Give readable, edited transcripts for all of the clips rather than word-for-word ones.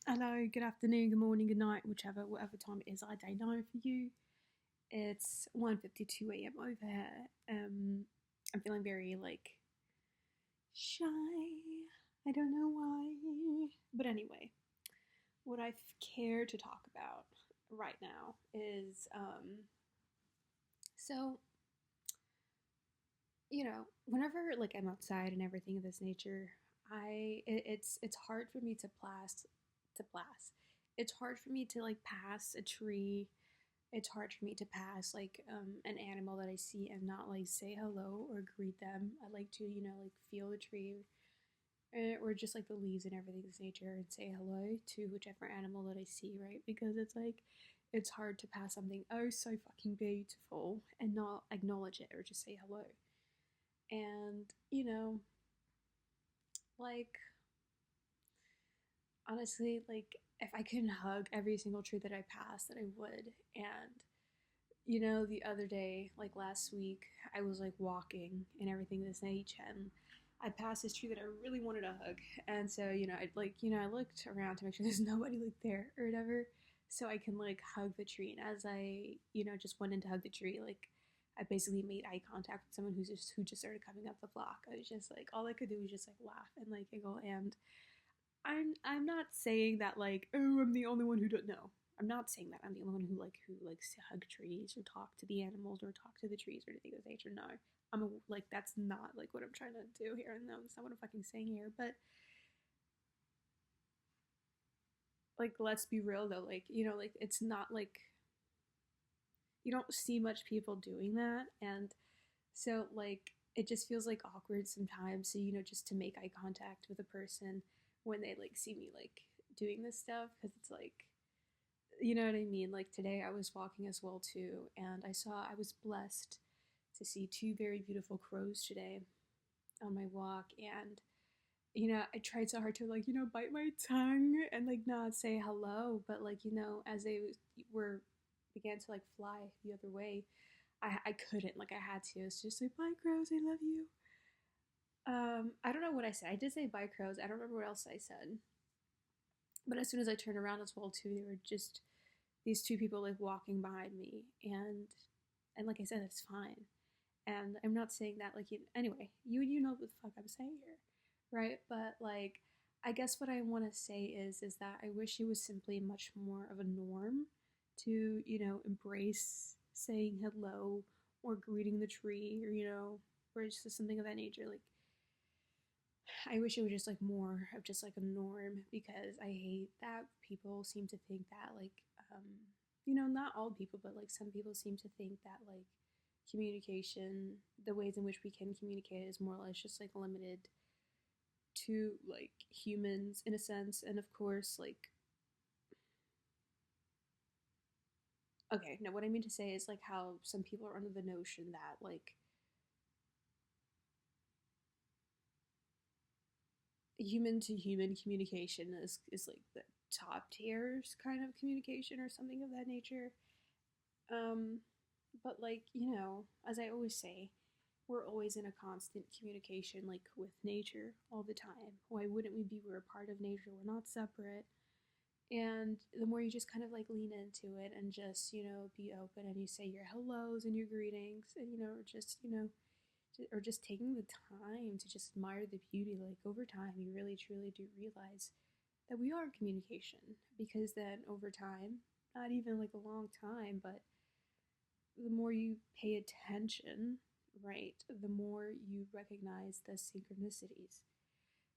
Hello, good afternoon, good morning, good night, whatever time it is, I don't know for you. It's 1:52 a.m. over here. I'm feeling very shy. I don't know why. But anyway, what I care to talk about right now is so whenever I'm outside and everything of this nature, it's hard for me to blast. It's hard for me to pass a tree. It's hard for me to pass an animal that I see and not say hello or greet them. I like to feel the tree, or just the leaves and everything of this nature and say hello to whichever animal that I see, right? Because it's hard to pass something oh so fucking beautiful and not acknowledge it or just say hello. And like honestly, if I couldn't hug every single tree that I pass, that I would. And the other day, last week, I was walking and everything this age, and I passed this tree that I really wanted to hug. And so, I looked around to make sure there's nobody there or whatever, so I can hug the tree. And as I, just went in to hug the tree, I basically made eye contact with someone who just started coming up the block. I was just all I could do was just laugh and giggle. And I'm not saying that oh, I'm the only one who don't know. I'm not saying that I'm the only one who likes to hug trees or talk to the animals or talk to the trees or anything of nature. No, that's not what I'm trying to do here. No, that's not what I'm fucking saying here. But let's be real though. It's not you don't see much people doing that, and so it just feels awkward sometimes. So just to make eye contact with a person when they see me doing this stuff, because it's you know what I mean? Today I was walking as well too, and I was blessed to see two very beautiful crows today on my walk. And I tried so hard to bite my tongue and not say hello, but as they were began to fly the other way, I couldn't, I had to. It's just bye crows, I love you. I don't know what I said. I did say bye crows. I don't remember what else I said. But as soon as I turned around as well too, they were just these two people walking behind me. And like I said, it's fine. And I'm not saying that anyway, you know what the fuck I'm saying here, right? But I guess what I want to say is that I wish it was simply much more of a norm to embrace saying hello or greeting the tree, or just something of that nature. I wish it was just more of just a norm, because I hate that people seem to think that um not all people, but some people seem to think that communication, the ways in which we can communicate, is more or less just limited to humans in a sense. And of course, okay, no, what I mean to say is how some people are under the notion that human to human communication is the top tiers kind of communication or something of that nature. um but as I always say, we're always in a constant communication with nature all the time. Why wouldn't we be? We're a part of nature, we're not separate. And the more you just kind of lean into it and just be open, and you say your hellos and your greetings, and or just taking the time to just admire the beauty, over time you really truly do realize that we are in communication. Because then over time, not even a long time, but the more you pay attention, right, the more you recognize the synchronicities.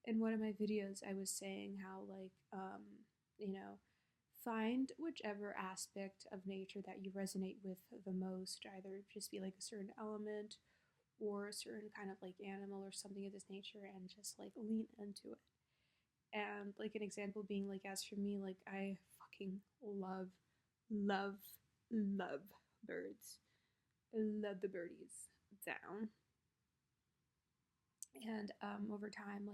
In one of my videos, I was saying how, you know, find whichever aspect of nature that you resonate with the most, either just be a certain element or a certain kind of animal or something of this nature, and just lean into it. And an example being as for me, I fucking love, love, love birds. I love the birdies down. And over time,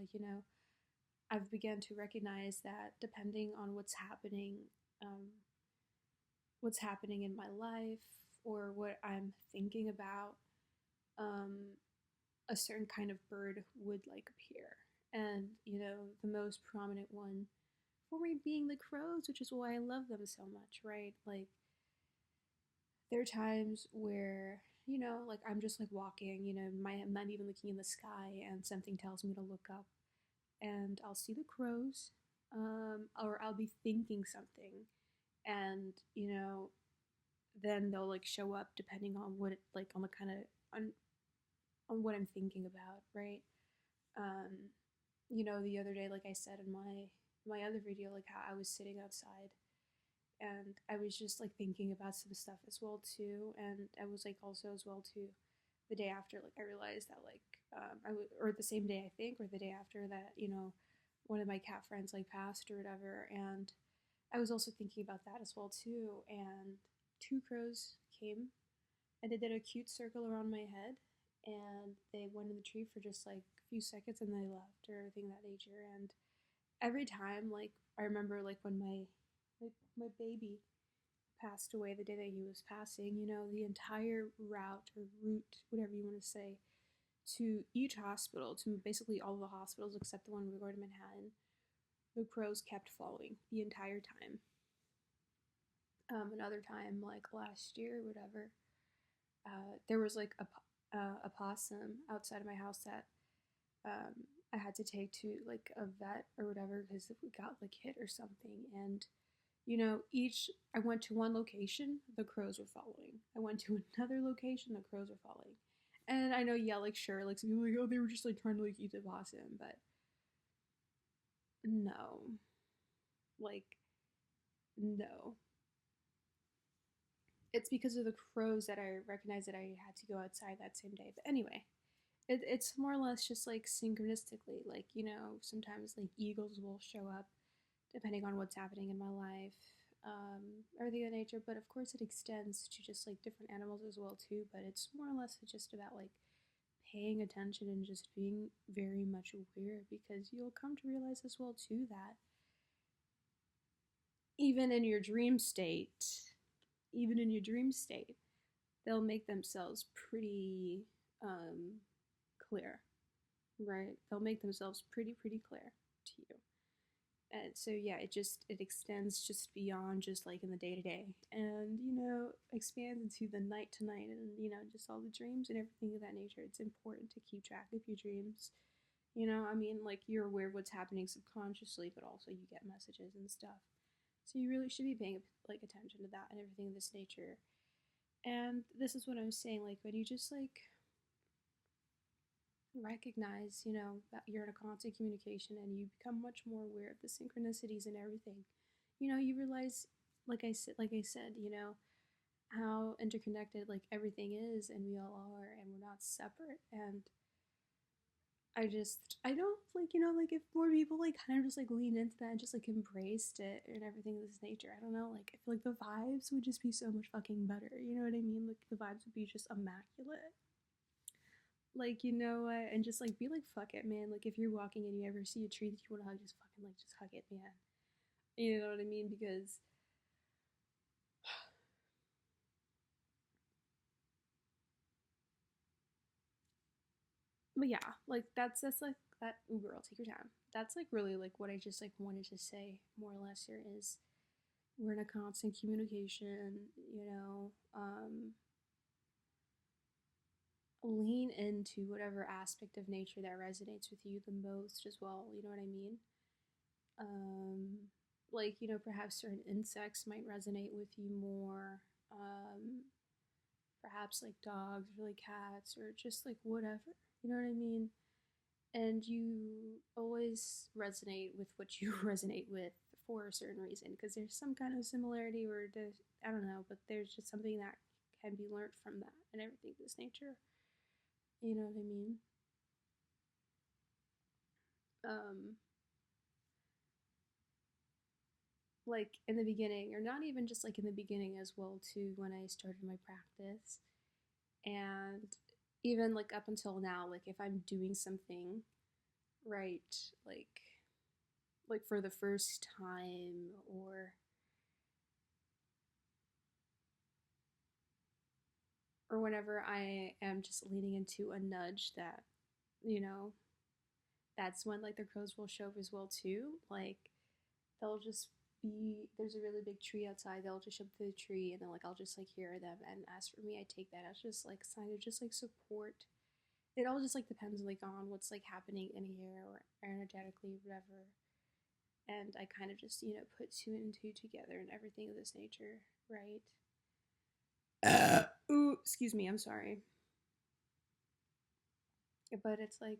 I've begun to recognize that depending on um, what's happening in my life, or what I'm thinking about, um, a certain kind of bird would appear. And the most prominent one for me being the crows, which is why I love them so much, right? Like there are times where, like I'm just like walking, I'm not even looking in the sky and something tells me to look up and I'll see the crows, or I'll be thinking something and, then they'll like show up depending on what it, like on the kind of on what I'm thinking about, right? Um, the other day, like I said in my other video, like how I was sitting outside and I was just like thinking about some stuff as well too, and I was like also as well too. The day after, like I realized that like or the same day I think, or the day after that, one of my cat friends like passed or whatever, and I was also thinking about that as well too. And two crows came and they did a cute circle around my head, and they went in the tree for just like a few seconds and they left or everything of that nature. And every time, like I remember like when my baby passed away, the day that he was passing, the entire route, whatever you want to say, to each hospital, to basically all of the hospitals except the one we were going to Manhattan, the crows kept following the entire time. Another time, like last year or whatever, there was like a possum outside of my house that um, I had to take to like a vet or whatever because we got like hit or something. And each I went to one location, the crows were following. I went to another location, the crows were following. And I know, yeah, like sure, like some people are like, oh, they were just like trying to like eat the possum, but no, like no. It's because of the crows that I recognized that I had to go outside that same day. But anyway, it's more or less just like synchronistically. Like, sometimes like eagles will show up depending on what's happening in my life, everything of that nature. But of course, it extends to just like different animals as well, too. But it's more or less just about like paying attention and just being very much aware because you'll come to realize as well, too, that even in your dream state, even in your dream state, they'll make themselves pretty clear, right? They'll make themselves pretty clear to you. And so yeah, it extends just beyond just like in the day to day, and expands into the night to night, and just all the dreams and everything of that nature. It's important to keep track of your dreams. I mean, like you're aware of what's happening subconsciously, but also you get messages and stuff. So you really should be paying like attention to that and everything of this nature. And this is what I'm saying, like when you just like recognize, that you're in a constant communication and you become much more aware of the synchronicities and everything. You realize, like I said, how interconnected like everything is and we all are and we're not separate. And I don't like, like if more people like kind of just like lean into that and just like embraced it and everything of this nature, I don't know, like I feel like the vibes would just be so much fucking better. You know what I mean? Like the vibes would be just immaculate. Like, what? And just like be like, fuck it, man. Like if you're walking and you ever see a tree that you want to hug, just fucking like just hug it, man. You know what I mean? Because but yeah, like that's like that. Ooh, girl, take your time. That's like really like what I just like wanted to say more or less here is we're in a constant communication. Lean into whatever aspect of nature that resonates with you the most as well. You know what I mean? Um, like perhaps certain insects might resonate with you more. Um, Perhaps like dogs or like cats or just like whatever. You know what I mean? And you always resonate with what you resonate with for a certain reason because there's some kind of similarity or I don't know, but there's just something that can be learned from that and everything of this nature. You know what I mean? Um, like in the beginning, or not even just like in the beginning as well too, when I started my practice, and even like up until now, like if I'm doing something right, like for the first time, or whenever I am just leaning into a nudge that, you know, that's when like the crows will show up as well too. Like they'll just be there's a really big tree outside. They'll just jump through the tree, and then like I'll just like hear them. And as for me, I take that as just like a sign of just like support. It all just like depends like on what's like happening in here or energetically, whatever. And I kind of just put two and two together and everything of this nature, right? Ooh, excuse me, I'm sorry. But it's like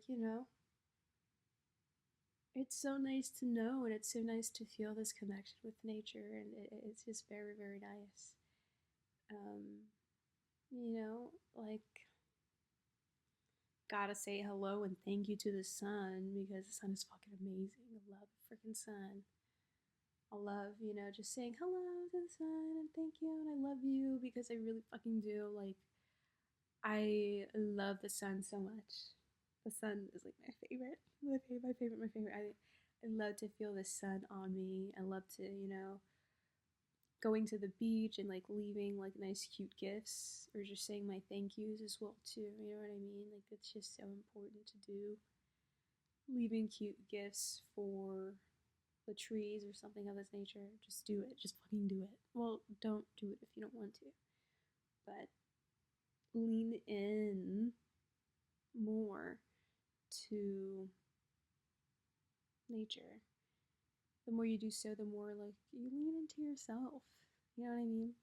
it's so nice to know, and it's so nice to feel this connection with nature, and it's just very, very nice. Um, like, gotta say hello and thank you to the sun because the sun is fucking amazing. I love the freaking sun. I love, just saying hello to the sun and thank you and I love you because I really fucking do. Like, I love the sun so much. The sun is like my favorite. My favorite. I love to feel the sun on me. I love to, going to the beach and like leaving like nice cute gifts or just saying my thank yous as well too. You know what I mean? Like it's just so important to do. Leaving cute gifts for the trees or something of this nature. Just do it. Just fucking do it. Well, don't do it if you don't want to. But lean in more to nature. The more you do so, the more like you lean into yourself. You know what I mean?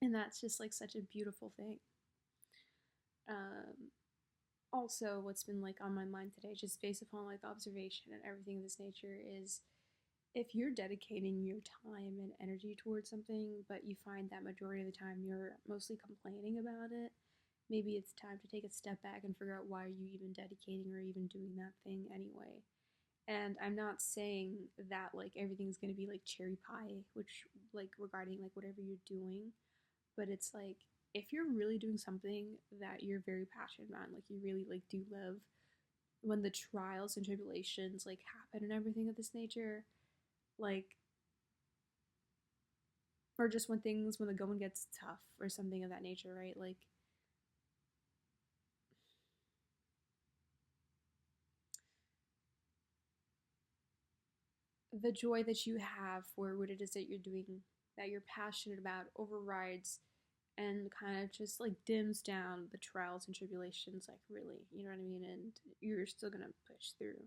And that's just like such a beautiful thing. Um, Also, what's been like on my mind today, just based upon like observation and everything of this nature, is if you're dedicating your time and energy towards something, but you find that majority of the time you're mostly complaining about it, maybe it's time to take a step back and figure out why are you even dedicating or even doing that thing anyway. And I'm not saying that like everything's gonna be like cherry pie, which like regarding like whatever you're doing, but it's like if you're really doing something that you're very passionate about, and, like you really like do love, when the trials and tribulations like happen and everything of this nature, like or just when the going gets tough or something of that nature, right? Like the joy that you have for what it is that you're doing, that you're passionate about, overrides and kind of just like dims down the trials and tribulations, like really, you know what I mean? And you're still gonna push through,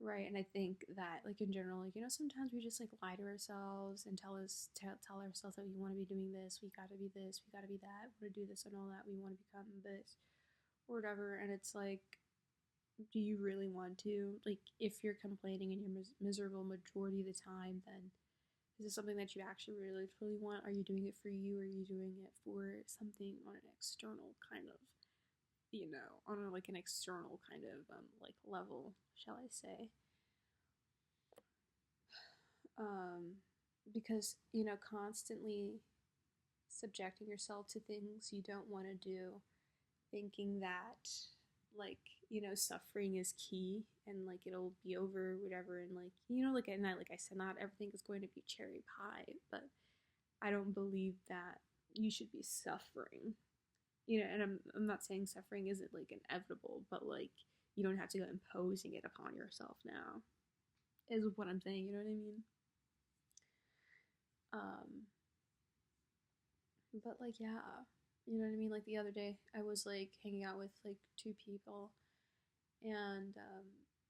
right? And I think that like in general, like sometimes we just like lie to ourselves and tell ourselves that we want to be doing this, we got to be this, we got to be that, we want to do this and all that, we want to become this or whatever. And it's like, do you really want to? Like, if you're complaining and you're miserable majority of the time, then is this something that you actually really truly want? Are you doing it for you, or are you doing it for something on an external kind of, on a, like an external kind of like level, shall I say? Um, because constantly subjecting yourself to things you don't want to do, thinking that like suffering is key and like it'll be over whatever, and like like and like I said, not everything is going to be cherry pie, but I don't believe that you should be suffering, and I'm not saying suffering isn't like inevitable, but like you don't have to go imposing it upon yourself now is what I'm saying, you know what I mean? um but like yeah, you know what I mean? Like the other day I was like hanging out with like two people, and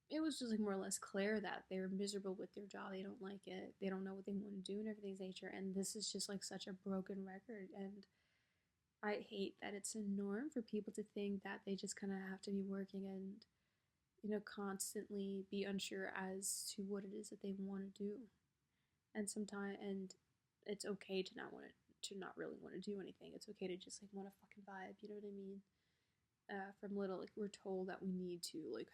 it was just like more or less clear that they're miserable with their job. They don't like it. They don't know what they want to do and everything's nature. And this is just like such a broken record. And I hate that it's a norm for people to think that they just kind of have to be working and constantly be unsure as to what it is that they want to do. And sometimes, and it's okay to not really want to do anything. It's okay to just like want to fucking vibe. You know what I mean? From little, like we're told that we need to like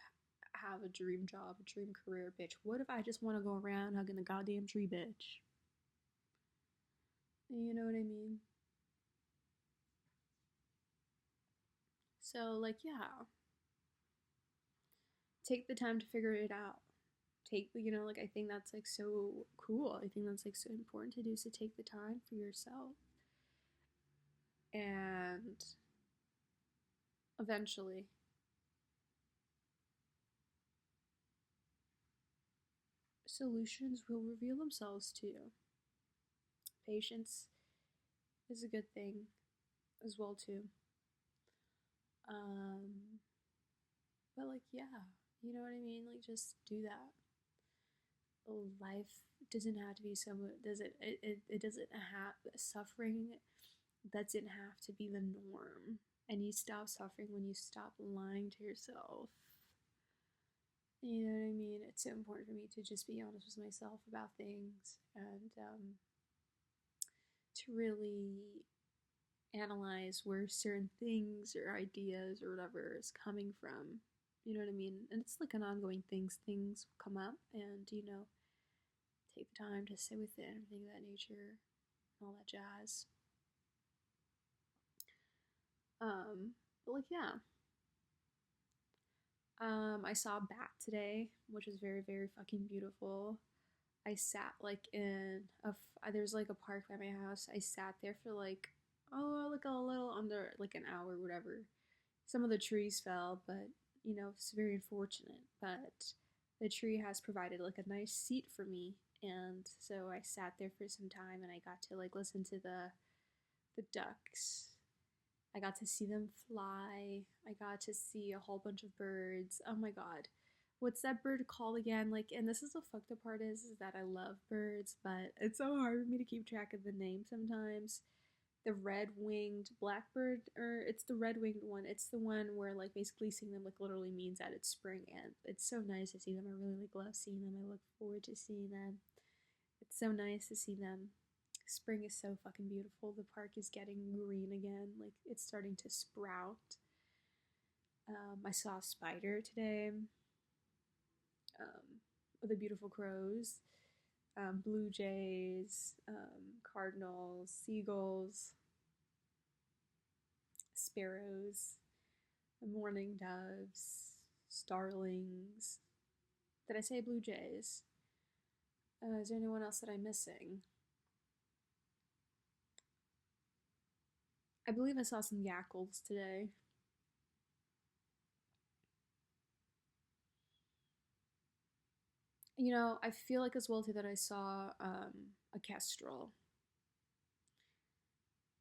have a dream job, a dream career, bitch. What if I just want to go around hugging the goddamn tree, bitch? You know what I mean? So like yeah, take the time to figure it out. Take like I think that's like so cool. I think that's like so important to do, is to take the time for yourself. And eventually solutions will reveal themselves to you. Patience is a good thing as well too. Um, but like yeah, you know what I mean? Like just do that. Life doesn't have to be so does it doesn't have suffering doesn't have to be the norm. And you stop suffering when you stop lying to yourself. You know what I mean? It's so important for me to just be honest with myself about things and to really analyze where certain things or ideas or whatever is coming from. You know what I mean? And it's like an ongoing thing. Things come up and, take the time to sit with it and everything of that nature and all that jazz. But like, yeah. I saw a bat today, which was very, very fucking beautiful. I sat like in there's like a park by my house. I sat there for like like a little under like an hour or whatever. Some of the trees fell, but it's very unfortunate. But the tree has provided like a nice seat for me, and so I sat there for some time, and I got to like listen to the ducks. I got to see them fly. I got to see a whole bunch of birds. Oh my god. What's that bird called again? Like, and this is the fucked up part is that I love birds, but it's so hard for me to keep track of the name sometimes. The red-winged blackbird, or it's the red-winged one. It's the one where like basically seeing them like literally means that it's spring, and it's so nice to see them. I really like love seeing them. I look forward to seeing them. It's so nice to see them. Spring is so fucking beautiful. The park is getting green again. Like it's starting to sprout. I saw a spider today. With the beautiful crows, blue jays, cardinals, seagulls, sparrows, mourning doves, starlings. Did I say blue jays? Is there anyone else that I'm missing? I believe I saw some yackles today. I feel like as well too that I saw a kestrel.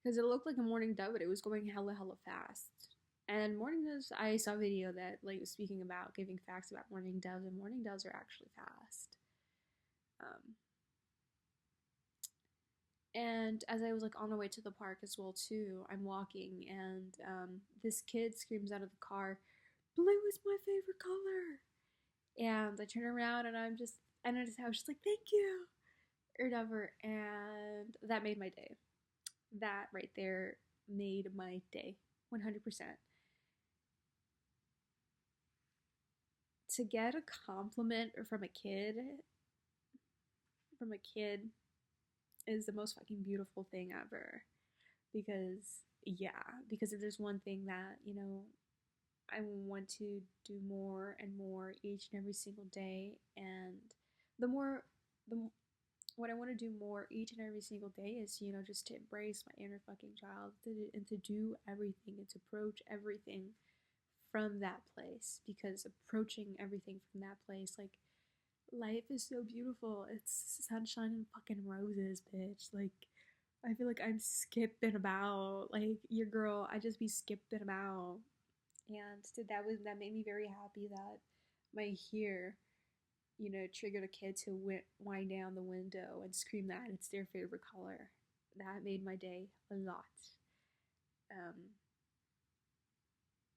Because it looked like a mourning dove, but it was going hella fast. And mourning doves, I saw a video that like was speaking about giving facts about mourning doves, and mourning doves are actually fast. And as I was like on the way to the park as well too, I'm walking and this kid screams out of the car, "Blue is my favorite color!" And I turn around and I was just like, "Thank you," or whatever, and that made my day. That right there made my day, 100%. To get a compliment from a kid is the most fucking beautiful thing ever. Because if there's one thing that, I want to do more and more each and every single day, and the more the what I want to do more each and every single day is, just to embrace my inner fucking child and to do everything and to approach everything from that place, because approaching everything from that place, like, life is so beautiful. It's sunshine and fucking roses, bitch. Like, I feel like I'm skipping about. Like, your girl, I just be skipping about. And so that made me very happy that my hair, triggered a kid to wind down the window and scream that it's their favorite color. That made my day a lot. Um,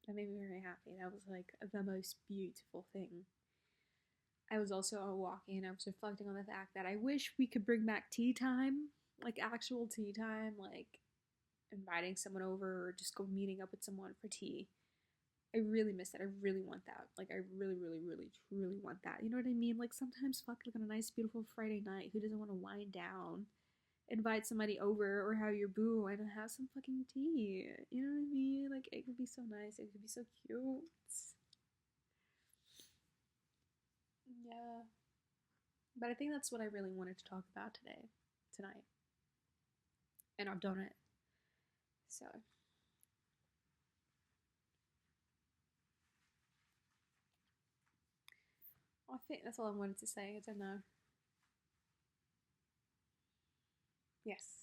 that made me very happy. That was like the most beautiful thing. I was also walking and I was reflecting on the fact that I wish we could bring back tea time, like actual tea time, like inviting someone over or just go meeting up with someone for tea. I really miss that. I really want that. Like, I really, really, really, truly want that. You know what I mean? Like, sometimes, fuck, like on a nice, beautiful Friday night, who doesn't want to wind down, invite somebody over, or have your boo and have some fucking tea? You know what I mean? Like, it could be so nice. It could be so cute. Yeah. But I think that's what I really wanted to talk about tonight. And I've done it. So, I think that's all I wanted to say. I don't know. Yes.